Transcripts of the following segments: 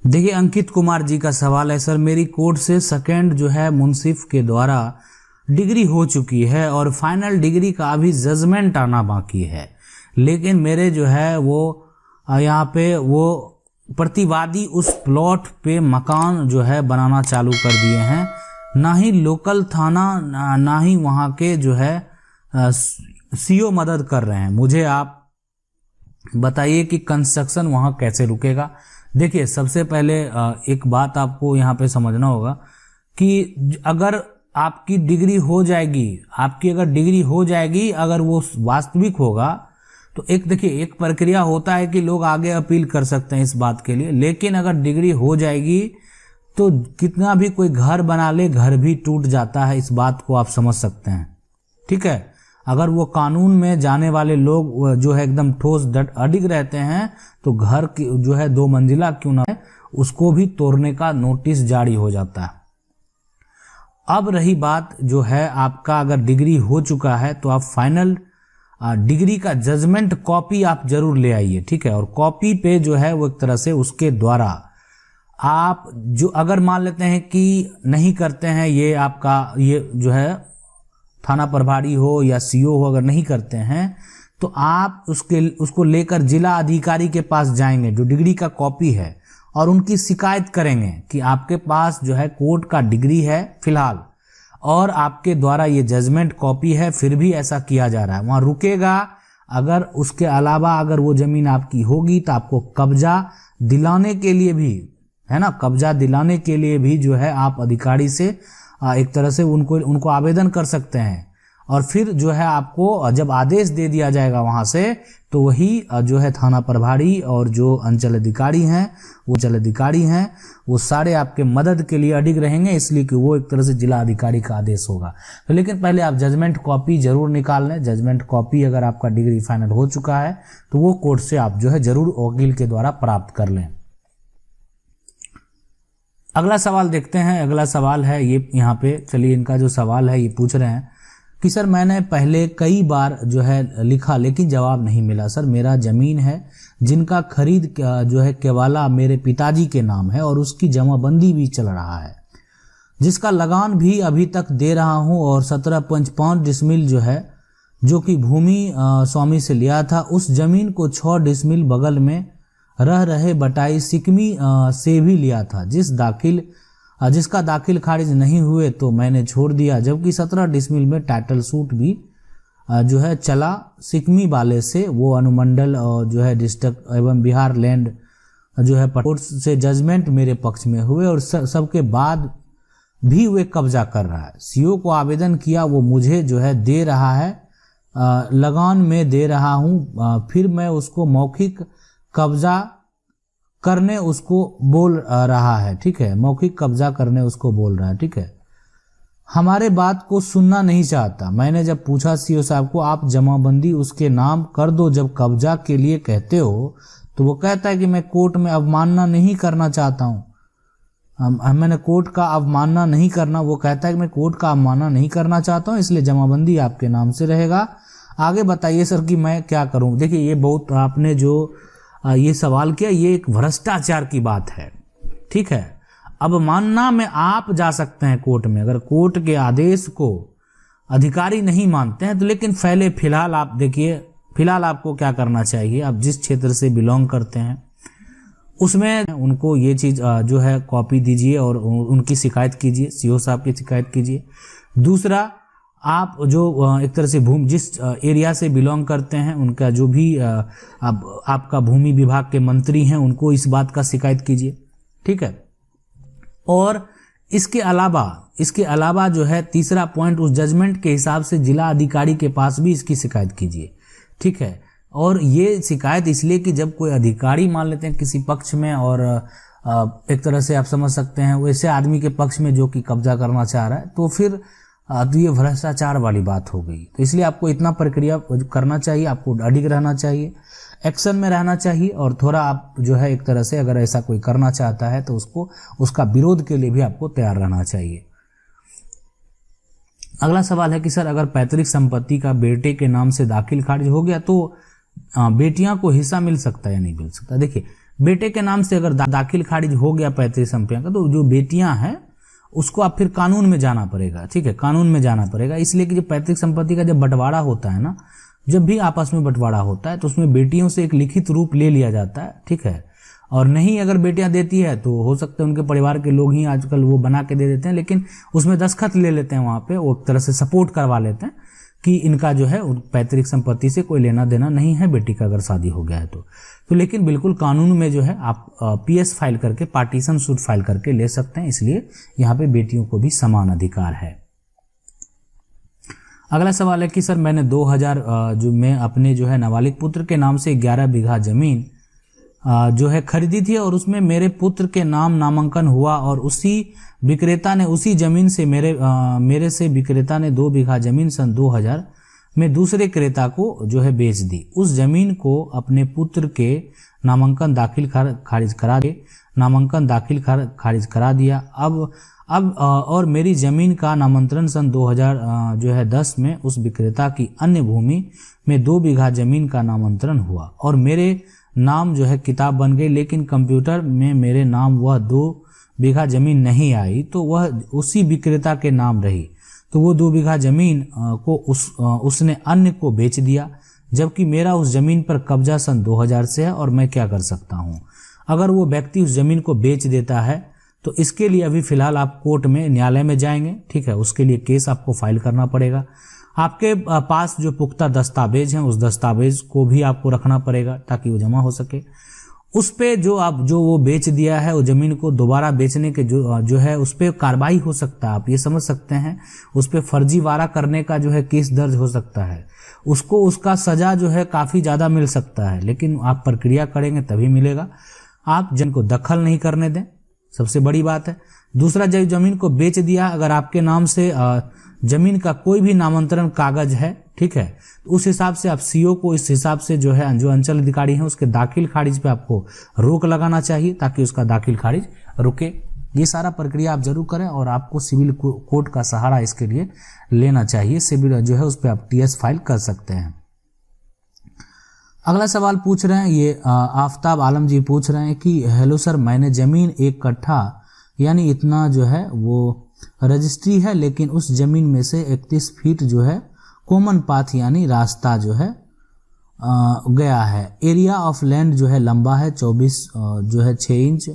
देखिए अंकित कुमार जी का सवाल है, सर मेरी कोर्ट से सेकेंड जो है मुंसिफ के द्वारा डिग्री हो चुकी है और फाइनल डिग्री का अभी जजमेंट आना बाकी है, लेकिन मेरे जो है वो यहाँ पे वो प्रतिवादी उस प्लॉट पे मकान जो है बनाना चालू कर दिए हैं, ना ही लोकल थाना ना ही वहाँ के जो है सीओ मदद कर रहे हैं। मुझे आप बताइए कि कंस्ट्रक्शन वहाँ कैसे रुकेगा। देखिए सबसे पहले एक बात आपको यहाँ पे समझना होगा कि अगर आपकी डिग्री हो जाएगी, आपकी अगर डिग्री हो जाएगी, अगर वो वास्तविक होगा तो एक देखिए एक प्रक्रिया होता है कि लोग आगे अपील कर सकते हैं इस बात के लिए, लेकिन अगर डिग्री हो जाएगी तो कितना भी कोई घर बना ले घर भी टूट जाता है, इस बात को आप समझ सकते हैं। ठीक है, अगर वो कानून में जाने वाले लोग जो है एकदम ठोस अडिग रहते हैं तो घर की जो है 2 मंजिला क्यों ना है उसको भी तोड़ने का नोटिस जारी हो जाता है। अब रही बात जो है आपका अगर डिग्री हो चुका है तो आप फाइनल डिग्री का जजमेंट कॉपी आप जरूर ले आइए। ठीक है, और कॉपी पे जो है वो एक तरह से उसके द्वारा आप जो अगर मान लेते हैं कि नहीं करते हैं, ये आपका ये जो है थाना प्रभारी हो या सीओ हो, अगर नहीं करते हैं तो आप उसको लेकर जिला अधिकारी के पास जाएंगे जो डिग्री का कॉपी है और उनकी शिकायत करेंगे कि आपके पास जो है कोर्ट का डिग्री है फिलहाल और आपके द्वारा ये जजमेंट कॉपी है, फिर भी ऐसा किया जा रहा है, वहाँ रुकेगा। अगर उसके अलावा अगर वो जमीन आपकी होगी तो आपको कब्जा दिलाने के लिए भी है ना, कब्जा दिलाने के लिए भी जो है आप अधिकारी से एक तरह से उनको आवेदन कर सकते हैं और फिर जो है आपको जब आदेश दे दिया जाएगा वहां से तो वही जो है थाना प्रभारी और जो अंचल अधिकारी हैं वो सारे आपके मदद के लिए अडिग रहेंगे, इसलिए कि वो एक तरह से जिला अधिकारी का आदेश होगा। तो लेकिन पहले आप जजमेंट कॉपी जरूर निकाल लें। जजमेंट कॉपी अगर आपका डिग्री फाइनल हो चुका है तो वो कोर्ट से आप जो है जरूर वकील के द्वारा प्राप्त कर लें। अगला सवाल देखते हैं। अगला सवाल है ये यहाँ पे, चलिए इनका जो सवाल है ये पूछ रहे हैं कि सर मैंने पहले कई बार जो है लिखा लेकिन जवाब नहीं मिला। सर मेरा जमीन है जिनका खरीद जो है केवाला मेरे पिताजी के नाम है और उसकी जमाबंदी भी चल रहा है, जिसका लगान भी अभी तक दे रहा हूँ और 17.5 डिसमिल जो है जो कि भूमि स्वामी से लिया था, उस जमीन को 6 डिसमिल बगल में रह रहे बटाई सिकमी से भी लिया था, जिसका दाखिल खारिज नहीं हुए तो मैंने छोड़ दिया, जबकि 17 डिसमिल में टाइटल सूट भी जो है चला सिकमी वाले से, वो अनुमंडल और जो है डिस्ट्रिक्ट एवं बिहार लैंड जो है कोर्ट से जजमेंट मेरे पक्ष में हुए और सबके बाद भी वे कब्जा कर रहा है। सीओ को आवेदन किया, वो मुझे जो है दे रहा है, लगान में दे रहा हूँ, फिर मैं उसको मौखिक कब्जा करने उसको बोल रहा है। ठीक है, मौखिक कब्जा करने उसको बोल रहा है। ठीक है, हमारे बात को सुनना नहीं चाहता। मैंने जब पूछा सीओ साहब को आप जमाबंदी उसके नाम कर दो जब कब्जा के लिए कहते हो, तो वो कहता है कि मैं कोर्ट में अवमानना नहीं करना चाहता हूँ। मैंने कोर्ट का अवमानना नहीं करना, वो कहता है कि मैं कोर्ट का अवमानना नहीं करना चाहता हूँ, इसलिए जमाबंदी आपके नाम से रहेगा। आगे बताइए सर कि मैं क्या करूँ। देखिए ये बहुत आपने जो ये सवाल किया ये एक भ्रष्टाचार की बात है। ठीक है, अब मानना में आप जा सकते हैं कोर्ट में, अगर कोर्ट के आदेश को अधिकारी नहीं मानते हैं तो, लेकिन पहले फिलहाल आप देखिए, फिलहाल आपको क्या करना चाहिए, आप जिस क्षेत्र से बिलोंग करते हैं उसमें उनको ये चीज़ जो है कॉपी दीजिए और उनकी शिकायत कीजिए, सीओ साहब की शिकायत कीजिए। दूसरा, आप जो एक तरह से जिस एरिया से बिलोंग करते हैं उनका जो भी आपका भूमि विभाग के मंत्री हैं उनको इस बात का शिकायत कीजिए। ठीक है, और इसके अलावा जो है तीसरा पॉइंट, उस जजमेंट के हिसाब से जिला अधिकारी के पास भी इसकी शिकायत कीजिए। ठीक है, और ये शिकायत इसलिए कि जब कोई अधिकारी मान लेते हैं किसी पक्ष में और एक तरह से आप समझ सकते हैं वैसे आदमी के पक्ष में जो कि कब्जा करना चाह रहा है, तो फिर तो ये भ्रष्टाचार वाली बात हो गई। तो इसलिए आपको इतना प्रक्रिया करना चाहिए, आपको अडिग रहना चाहिए, एक्शन में रहना चाहिए और थोड़ा आप जो है एक तरह से अगर ऐसा कोई करना चाहता है तो उसका विरोध के लिए भी आपको तैयार रहना चाहिए। अगला सवाल है कि सर अगर पैतृक संपत्ति का बेटे के नाम से दाखिल खारिज हो गया तो बेटियां को हिस्सा मिल सकता है या नहीं मिल सकता। देखिए बेटे के नाम से अगर दाखिल खारिज हो गया पैतृक संपत्ति का, तो जो बेटियां हैं उसको आप फिर कानून में जाना पड़ेगा, ठीक है, कानून में जाना पड़ेगा। इसलिए कि जो पैतृक संपत्ति का जब बंटवारा होता है ना, जब भी आपस में बंटवारा होता है तो उसमें बेटियों से एक लिखित रूप ले लिया जाता है, ठीक है। और नहीं अगर बेटियां देती है तो हो सकता है उनके परिवार के लोग ही आजकल वो बना के दे देते हैं, लेकिन उसमें दस्तखत ले लेते हैं, वहां पे वो एक तरह से सपोर्ट करवा लेते हैं कि इनका जो है पैतृक संपत्ति से कोई लेना देना नहीं है, बेटी का अगर शादी हो गया है तो लेकिन बिल्कुल कानून में जो है आप पीएस फाइल करके, पार्टीशन सूट फाइल करके ले सकते हैं। इसलिए यहाँ पे बेटियों को भी समान अधिकार है। अगला सवाल है कि सर मैंने 2000 जो मैं अपने जो है नाबालिग पुत्र के नाम से 11 बीघा जमीन जो है खरीदी थी और उसमें मेरे पुत्र के नाम नामांकन हुआ और उसी विक्रेता ने उसी जमीन से मेरे से विक्रेता ने 2 बीघा जमीन सन 2000 में दूसरे क्रेता को जो है बेच दी। उस जमीन को अपने पुत्र के नामांकन दाखिल खारिज करा दिया। अब और मेरी जमीन का नामांतरण सन 2010 में उस विक्रेता की अन्य भूमि में 2 बीघा जमीन का नामांतरण हुआ और मेरे नाम जो है किताब बन गई, लेकिन कंप्यूटर में मेरे नाम वह 2 बीघा जमीन नहीं आई, तो वह उसी विक्रेता के नाम रही। तो वो 2 बीघा जमीन को उसने अन्य को बेच दिया, जबकि मेरा उस जमीन पर कब्जा सन 2000 से है। और मैं क्या कर सकता हूँ? अगर वो व्यक्ति उस जमीन को बेच देता है तो इसके लिए अभी फिलहाल आप कोर्ट में, न्यायालय में जाएंगे, ठीक है। उसके लिए केस आपको फाइल करना पड़ेगा। आपके पास जो पुख्ता दस्तावेज हैं उस दस्तावेज को भी आपको रखना पड़ेगा ताकि वो जमा हो सके। उस पे जो वो बेच दिया है, वो जमीन को दोबारा बेचने के जो है उस पे कार्रवाई हो सकता है। आप ये समझ सकते हैं, उस पे फर्जीवाड़ा करने का जो है केस दर्ज हो सकता है। उसको उसका सजा जो है काफी ज्यादा मिल सकता है, लेकिन आप प्रक्रिया करेंगे तभी मिलेगा। आप जन को दखल नहीं करने दें, सबसे बड़ी बात है। दूसरा, जब जमीन को बेच दिया, अगर आपके नाम से जमीन का कोई भी नामांतरण कागज है, ठीक है, तो उस हिसाब से आप सीओ को इस हिसाब से जो है जो अंचल अधिकारी हैं उसके दाखिल खारिज पे आपको रोक लगाना चाहिए ताकि उसका दाखिल खारिज रुके। ये सारा प्रक्रिया आप जरूर करें और आपको सिविल कोर्ट का सहारा इसके लिए लेना चाहिए। सिविल जो है उस पर आप टीएस फाइल कर सकते हैं। अगला सवाल पूछ रहे हैं, ये आफ्ताब आलम जी पूछ रहे हैं कि हेलो सर, मैंने जमीन 1 कट्ठा यानी इतना जो है वो रजिस्ट्री है, लेकिन उस जमीन में से 31 फीट जो है कॉमन पाथ यानी रास्ता जो है गया है। एरिया ऑफ लैंड जो है लंबा है 24 जो है 6 इंच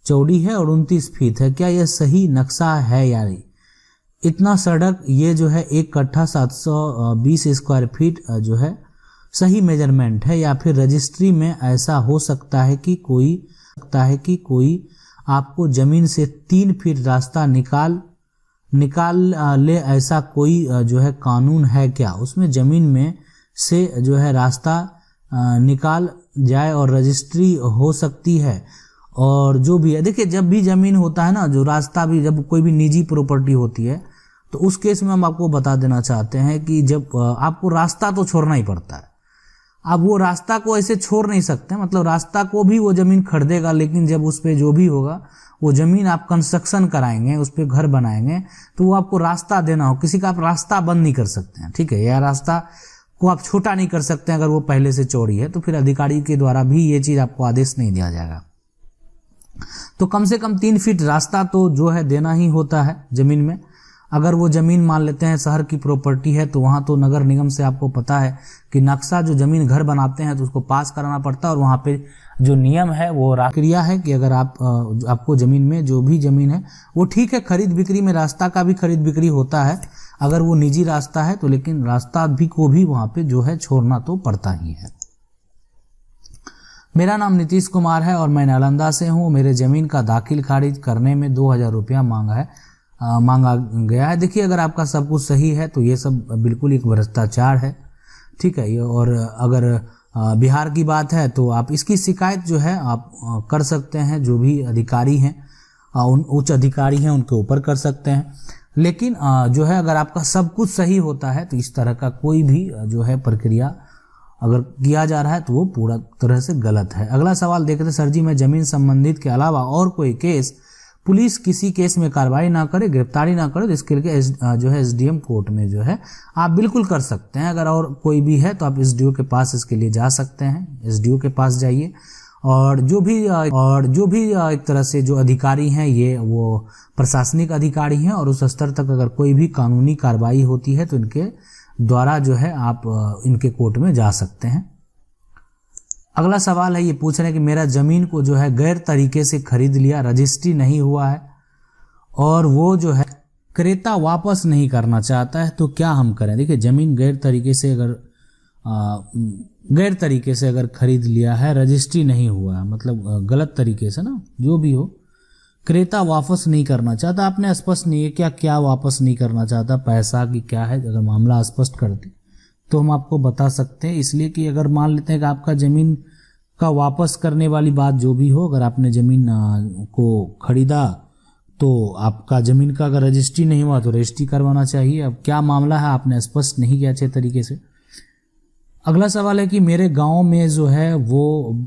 चौड़ी है और 29 फीट है। क्या यह सही नक्शा है? यानी इतना सड़क ये जो है 1 कट्ठा 720 स्क्वायर फीट जो है सही मेजरमेंट है, या फिर रजिस्ट्री में ऐसा हो सकता है कि कोई आपको जमीन से 3 फीट रास्ता निकाल ले, ऐसा कोई जो है कानून है क्या? उसमें जमीन में से जो है रास्ता निकाल जाए और रजिस्ट्री हो सकती है। और जो भी है, देखिए जब भी जमीन होता है ना, जो रास्ता भी, जब कोई भी निजी प्रॉपर्टी होती है तो उस केस में हम आपको बता देना चाहते हैं कि जब आपको रास्ता तो छोड़ना ही पड़ता है। आप वो रास्ता को ऐसे छोड़ नहीं सकते, मतलब रास्ता को भी वो जमीन खरीदेगा, लेकिन जब उस पे जो भी होगा वो जमीन आप कंस्ट्रक्शन कराएंगे, उस पे घर बनाएंगे, तो वो आपको रास्ता देना हो। किसी का आप रास्ता बंद नहीं कर सकते हैं, ठीक है, या रास्ता को आप छोटा नहीं कर सकते हैं। अगर वो पहले से चौड़ी है तो फिर अधिकारी के द्वारा भी ये चीज आपको आदेश नहीं दिया जाएगा। तो कम से कम 3 फीट रास्ता तो जो है देना ही होता है जमीन में। अगर वो जमीन मान लेते हैं शहर की प्रॉपर्टी है तो वहां तो नगर निगम से आपको पता है कि नक्शा जो जमीन घर बनाते हैं तो उसको पास कराना पड़ता है, और वहां पे जो नियम है वो प्रक्रिया है कि अगर आपको जमीन में जो भी जमीन है वो ठीक है, खरीद बिक्री में रास्ता का भी खरीद बिक्री होता है अगर वो निजी रास्ता है तो, लेकिन रास्ता भी को भी वहां पे जो है छोड़ना तो पड़ता ही है। मेरा नाम नीतीश कुमार है और मैं नालंदा से हूँ। मेरे जमीन का दाखिल खारिज करने में 2000 रुपया मांगा गया है। देखिए अगर आपका सब कुछ सही है तो ये सब बिल्कुल एक भ्रष्टाचार है, ठीक है। और अगर बिहार की बात है तो आप इसकी शिकायत जो है आप कर सकते हैं, जो भी अधिकारी हैं, उच्च अधिकारी हैं, उनके ऊपर कर सकते हैं। लेकिन जो है अगर आपका सब कुछ सही होता है तो इस तरह का कोई भी जो है प्रक्रिया अगर किया जा रहा है तो वो पूरा तरह से गलत है। अगला सवाल देखते हैं, सर जी मैं जमीन संबंधित के अलावा और कोई केस, पुलिस किसी केस में कार्रवाई ना करे, गिरफ्तारी ना करे, तो इसके लिए जो है एसडीएम कोर्ट में जो है आप बिल्कुल कर सकते हैं। अगर और कोई भी है तो आप एसडीओ के पास इसके लिए जा सकते हैं, एसडीओ के पास जाइए और जो भी एक तरह से जो अधिकारी हैं ये वो प्रशासनिक अधिकारी हैं, और उस स्तर तक अगर कोई भी कानूनी कार्रवाई होती है तो इनके द्वारा जो है आप इनके कोर्ट में जा सकते हैं। अगला सवाल है, ये पूछ रहे हैं कि मेरा ज़मीन को जो है गैर तरीके से खरीद लिया, रजिस्ट्री नहीं हुआ है और वो जो है क्रेता वापस नहीं करना चाहता है, तो क्या हम करें। देखिए, ज़मीन गैर तरीके से अगर खरीद लिया है, रजिस्ट्री नहीं हुआ है, मतलब गलत तरीके से ना, जो भी हो, क्रेता वापस नहीं करना चाहता, आपने स्पष्ट नहीं है क्या वापस नहीं करना चाहता, पैसा की क्या है। अगर मामला स्पष्ट कर दे तो हम आपको बता सकते हैं, इसलिए कि अगर मान लेते हैं कि आपका ज़मीन का वापस करने वाली बात जो भी हो, अगर आपने ज़मीन को खरीदा तो आपका ज़मीन का अगर रजिस्ट्री नहीं हुआ तो रजिस्ट्री करवाना चाहिए। अब क्या मामला है आपने स्पष्ट नहीं किया अच्छे तरीके से। अगला सवाल है कि मेरे गांव में जो है वो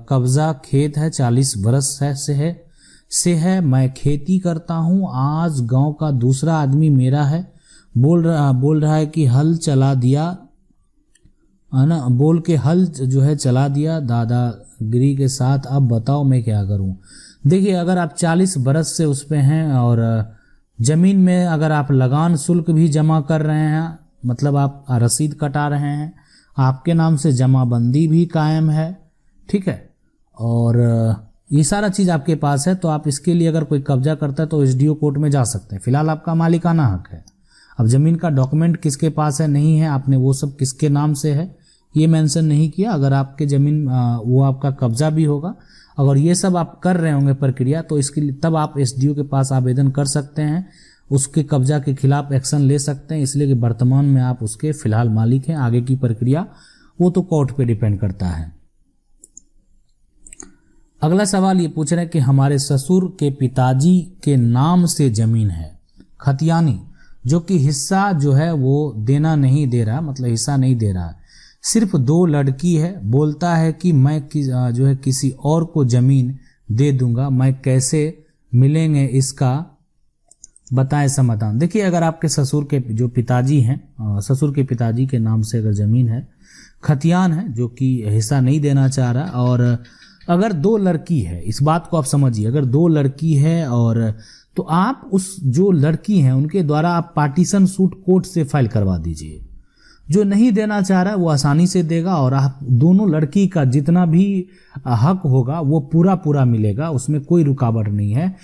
कब्जा खेत है, 40 वर्ष से है, मैं खेती करता हूँ। आज गांव का दूसरा आदमी मेरा है, बोल रहा है कि हल चला दिया है ना, बोल के हल जो है चला दिया दादागिरी के साथ। अब बताओ मैं क्या करूं। देखिए, अगर आप 40 बरस से उस पे हैं और ज़मीन में अगर आप लगान शुल्क भी जमा कर रहे हैं, मतलब आप रसीद कटा रहे हैं, आपके नाम से जमाबंदी भी कायम है, ठीक है, और ये सारा चीज़ आपके पास है, तो आप इसके लिए अगर कोई कब्जा करता है तो एसडीओ कोर्ट में जा सकते हैं। फिलहाल आपका मालिकाना हक है। अब ज़मीन का डॉक्यूमेंट किसके पास है, नहीं है, आपने वो सब किसके नाम से है ये मेंशन नहीं किया। अगर आपके ज़मीन वो आपका कब्जा भी होगा, अगर ये सब आप कर रहे होंगे प्रक्रिया, तो इसके लिए तब आप एसडीओ के पास आवेदन कर सकते हैं, उसके कब्जा के खिलाफ एक्शन ले सकते हैं, इसलिए कि वर्तमान में आप उसके फिलहाल मालिक हैं। आगे की प्रक्रिया वो तो कोर्ट पे डिपेंड करता है। अगला सवाल ये पूछ रहे हैं कि हमारे ससुर के पिताजी के नाम से ज़मीन है खतियानी, जो कि हिस्सा जो है वो देना नहीं दे रहा, मतलब हिस्सा नहीं दे रहा है, सिर्फ 2 लड़की है, बोलता है कि मैं जो है किसी और को ज़मीन दे दूंगा, मैं कैसे मिलेंगे, इसका बताएं समाधान। देखिए, अगर आपके ससुर के जो पिताजी हैं, ससुर के पिताजी के नाम से अगर ज़मीन है, खतियान है, जो कि हिस्सा नहीं देना चाह रहा, और अगर 2 लड़की है, इस बात को आप समझिए, अगर 2 लड़की है और तो आप उस जो लड़की हैं उनके द्वारा आप पार्टीशन सूट कोर्ट से फाइल करवा दीजिए। जो नहीं देना चाह रहा है वो आसानी से देगा, और आप दोनों लड़की का जितना भी हक होगा वो पूरा मिलेगा, उसमें कोई रुकावट नहीं है,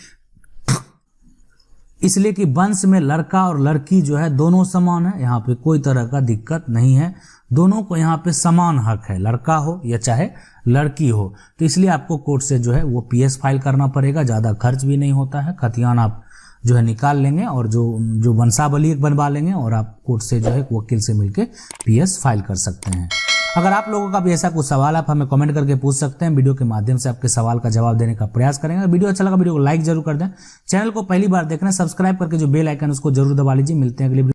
इसलिए कि वंश में लड़का और लड़की जो है दोनों समान है, यहाँ पे कोई तरह का दिक्कत नहीं है, दोनों को यहाँ पे समान हक है, लड़का हो या चाहे लड़की हो। तो इसलिए आपको कोर्ट से जो है वो पीएस फाइल करना पड़ेगा, ज़्यादा खर्च भी नहीं होता है, खतियान आप जो है निकाल लेंगे और जो वंशावली बनवा लेंगे, और आप कोर्ट से जो है वकील से मिलके पीएस फाइल कर सकते हैं। अगर आप लोगों का भी ऐसा कुछ सवाल आप हमें कमेंट करके पूछ सकते हैं, वीडियो के माध्यम से आपके सवाल का जवाब देने का प्रयास करेंगे। वीडियो अच्छा लगा वीडियो को लाइक जरूर कर दें, चैनल को पहली बार देख रहे हैं सब्सक्राइब करके जो बेल आइकन उसको जरूर दबा लीजिए। मिलते हैं अगले